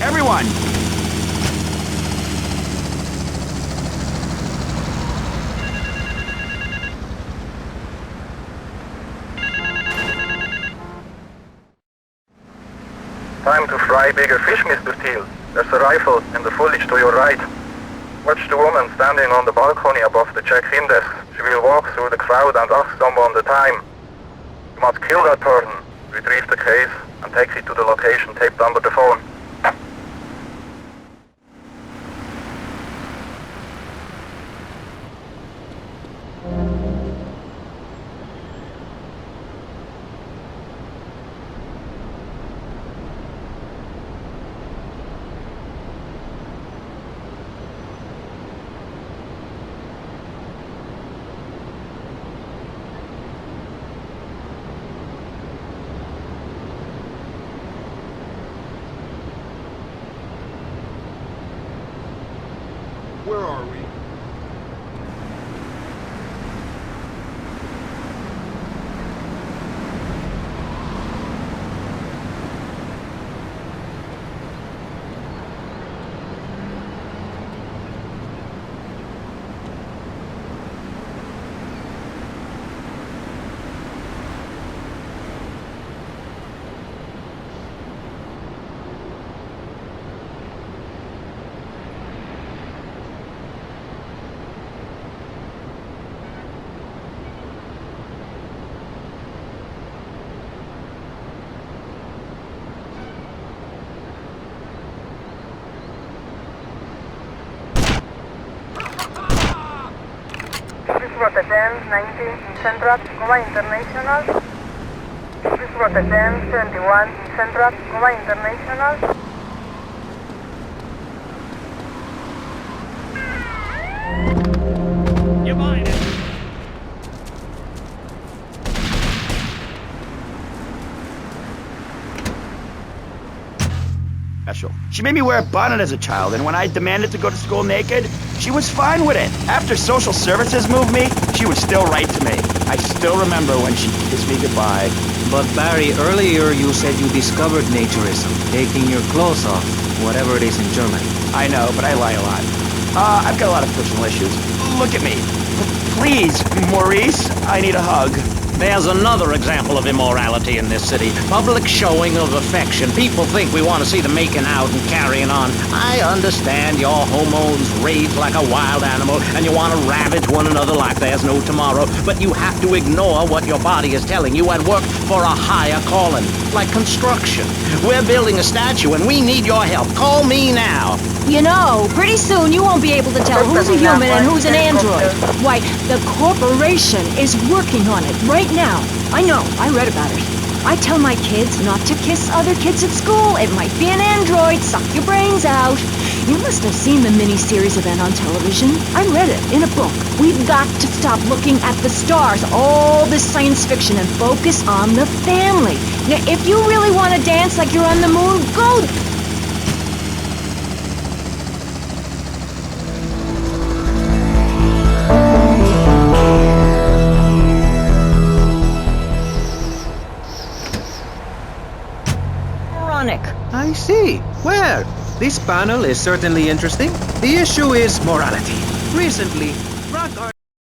Everyone! Time to fry bigger fish, Mr. Teal. There's a rifle in the foliage to your right. Watch the woman standing on the balcony above the check-in desk. She will walk through the crowd and ask someone the time. You must kill that person, retrieve the case, and take it to the location taped under the phone. Where are we? Rotterdam 19 Central, Coma International. This Rotterdam 21 Central, Coma International. You're mine. Special. She made me wear a bonnet as a child, and when I demanded to go to school naked, she was fine with it. After social services moved me, she would still write to me. I still remember when she kissed me goodbye. But Barry, earlier you said you discovered naturism, taking your clothes off, whatever it is in Germany. I know, but I lie a lot. I've got a lot of personal issues. Look at me. Please, Maurice, I need a hug. There's another example of immorality in this city. Public showing of affection. People think we want to see them making out and carrying on. I understand your hormones rage like a wild animal and you want to ravage one another like there's no tomorrow, but you have to ignore what your body is telling you and work for a higher calling, like construction. We're building a statue and we need your help. Call me now. You know, pretty soon you won't be able to tell who's a human and who's an android. Why, the corporation is working on it right now. I know, I read about it. I tell my kids not to kiss other kids at school. It might be an android, suck your brains out. You must have seen the miniseries event on television. I read it in a book. We've got to stop looking at the stars, all this science fiction, and focus on the family. Now, if you really want to dance like you're on the moon, go. I see. Well, this panel is certainly interesting. The issue is morality. Recently,